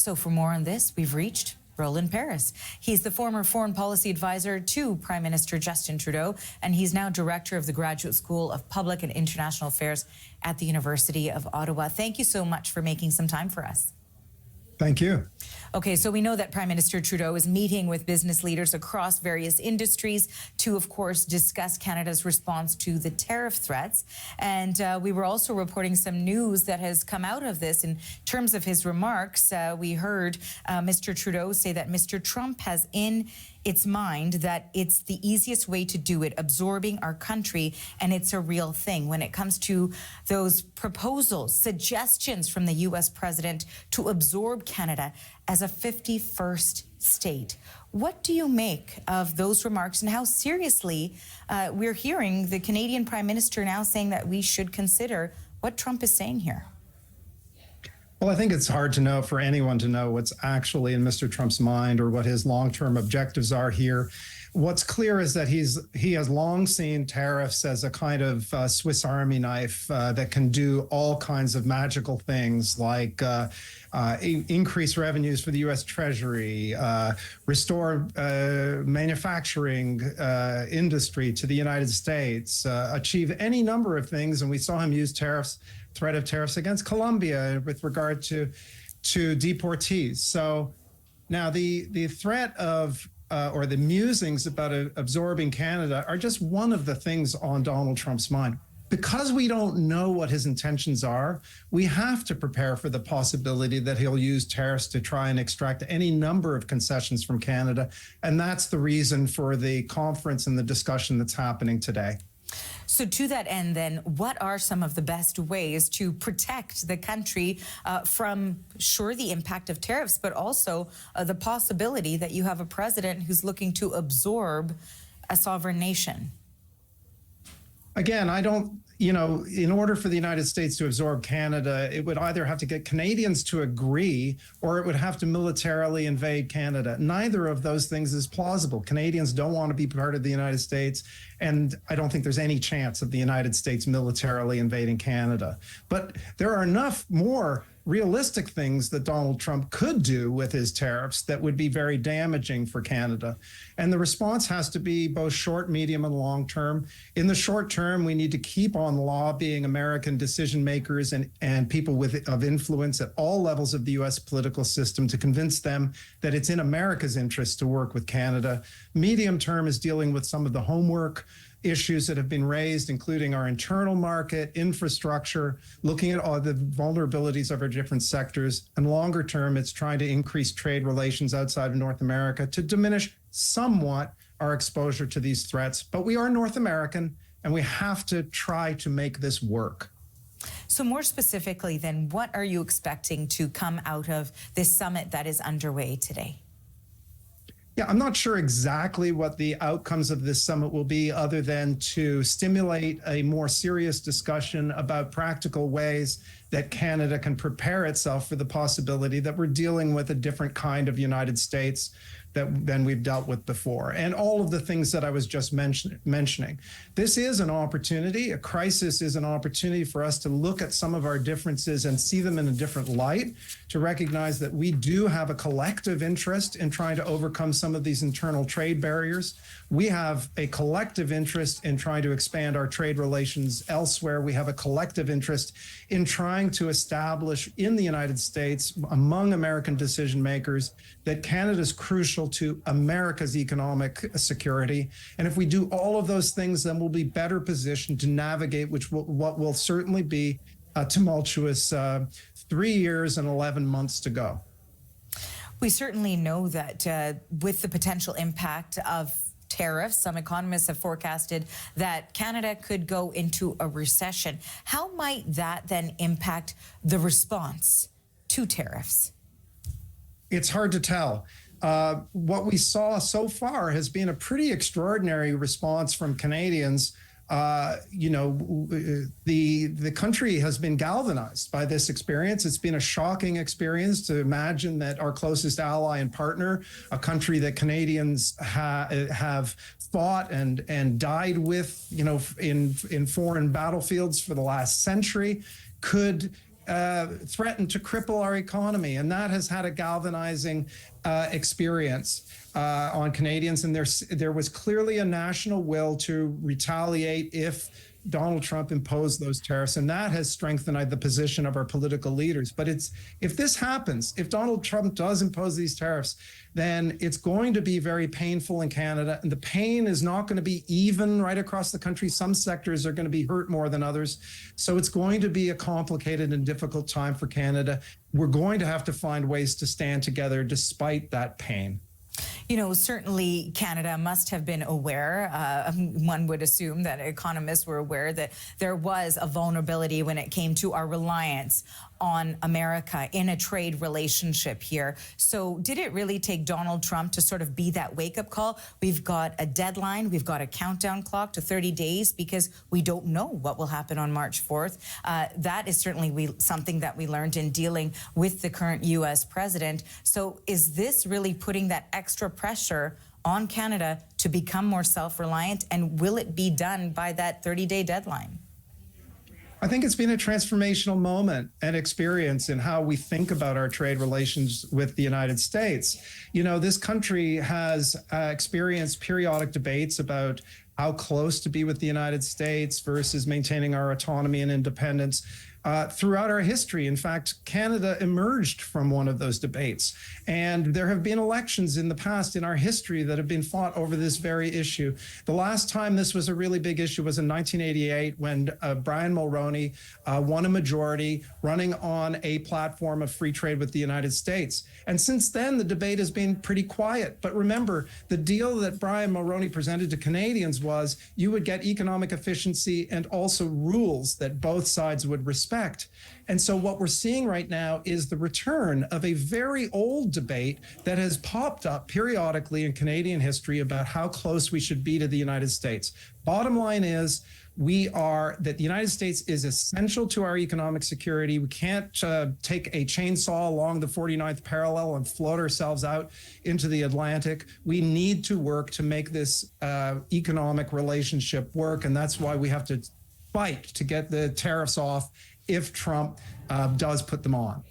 So for more on this, we've reached Roland. He's the former foreign policy advisor to Prime Minister Justin Trudeau, and he's now director of the Graduate School of Public and International Affairs at the University of Ottawa. Thank you so much for making some time for us. Thank you. Okay, so we know that Prime Minister Trudeau is meeting with business leaders across various industries to, of course, discuss Canada's response to the tariff threats. And we were also reporting some news that has come out of this in terms of his remarks. We heard Mr. Trudeau say that Mr. Trump has in its mind that it's the easiest way to do it, absorbing our country, and it's a real thing. When it comes to those proposals, suggestions from the U.S. president to absorb Canada as a 51st state. What do you make of those remarks, and how seriously we're hearing the Canadian Prime Minister now saying that we should consider what Trump is saying here? Well, I think it's hard to know for anyone to know what's actually in Mr. Trump's mind or what his long-term objectives are here. What's clear is that he has long seen tariffs as a kind of Swiss Army knife that can do all kinds of magical things like increase revenues for the U.S. Treasury, restore manufacturing industry to the United States, achieve any number of things. And we saw him use threat of tariffs against Colombia with regard to deportees. So now the threat of or the musings about absorbing Canada are just one of the things on Donald Trump's mind. Because we don't know what his intentions are, we have to prepare for the possibility that he'll use tariffs to try and extract any number of concessions from Canada. And that's the reason for the conference and the discussion that's happening today. So to that end, then, what are some of the best ways to protect the country from, sure, the impact of tariffs, but also the possibility that you have a president who's looking to absorb a sovereign nation? Again, in order for the United States to absorb Canada, it would either have to get Canadians to agree or it would have to militarily invade Canada. Neither of those things is plausible. Canadians don't want to be part of the United States, and I don't think there's any chance of the United States militarily invading Canada. But there are enough more realistic things that Donald Trump could do with his tariffs that would be very damaging for Canada. And the response has to be both short, medium, and long term. In the short term, we need to keep on lobbying American decision makers and people of influence at all levels of the U.S. political system to convince them that it's in America's interest to work with Canada. Medium term is dealing with some of the homework issues that have been raised, including our internal market, infrastructure, looking at all the vulnerabilities of our different sectors. And longer term, it's trying to increase trade relations outside of North America to diminish somewhat our exposure to these threats. But we are North American, and we have to try to make this work. So more specifically, then, what are you expecting to come out of this summit that is underway today? Yeah, I'm not sure exactly what the outcomes of this summit will be, other than to stimulate a more serious discussion about practical ways that Canada can prepare itself for the possibility that we're dealing with a different kind of United States than we've dealt with before. And all of the things that I was just mentioning. This is an opportunity. A crisis is an opportunity for us to look at some of our differences and see them in a different light, to recognize that we do have a collective interest in trying to overcome some of these internal trade barriers. We have a collective interest in trying to expand our trade relations elsewhere. We have a collective interest in trying to establish in the United States, among American decision makers, that Canada is crucial to America's economic security. And if we do all of those things, then we'll be better positioned to navigate what will certainly be a tumultuous 3 years and 11 months to go. We certainly know that with the potential impact of tariffs, some economists have forecasted that Canada could go into a recession. How might that then impact the response to tariffs? It's hard to tell. What we saw so far has been a pretty extraordinary response from Canadians. The country has been galvanized by this experience. It's been a shocking experience to imagine that our closest ally and partner, a country that Canadians have fought and died with, in foreign battlefields for the last century, could threatened to cripple our economy, and that has had a galvanizing experience on Canadians. And there was clearly a national will to retaliate if Donald Trump imposed those tariffs, and that has strengthened the position of our political leaders. But if this happens, if Donald Trump does impose these tariffs, then it's going to be very painful in Canada, and the pain is not going to be even right across the country. Some sectors are going to be hurt more than others. So it's going to be a complicated and difficult time for Canada. We're going to have to find ways to stand together despite that pain. You know, certainly Canada must have been aware, one would assume that economists were aware that there was a vulnerability when it came to our reliance on America in a trade relationship here. So did it really take Donald Trump to sort of be that wake-up call? We've got a deadline, we've got a countdown clock to 30 days because we don't know what will happen on March 4th. That is certainly something that we learned in dealing with the current U.S. president. So is this really putting that extra pressure on Canada to become more self-reliant, and will it be done by that 30-day deadline? I think it's been a transformational moment and experience in how we think about our trade relations with the United States. You know, this country has experienced periodic debates about how close to be with the United States versus maintaining our autonomy and independence throughout our history. In fact, Canada emerged from one of those debates. And there have been elections in the past in our history that have been fought over this very issue. The last time this was a really big issue was in 1988 when Brian Mulroney won a majority running on a platform of free trade with the United States. And since then, the debate has been pretty quiet. But remember, the deal that Brian Mulroney presented to Canadians was you would get economic efficiency and also rules that both sides would respect. And so what we're seeing right now is the return of a very old debate that has popped up periodically in Canadian history about how close we should be to the United States. Bottom line is that the United States is essential to our economic security. We can't take a chainsaw along the 49th parallel and float ourselves out into the Atlantic. We need to work to make this economic relationship work. And that's why we have to fight to get the tariffs off if Trump does put them on.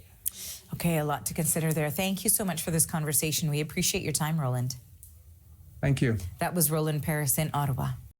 Okay, a lot to consider there. Thank you so much for this conversation. We appreciate your time, Roland. Thank you. That was Roland Paris in Ottawa.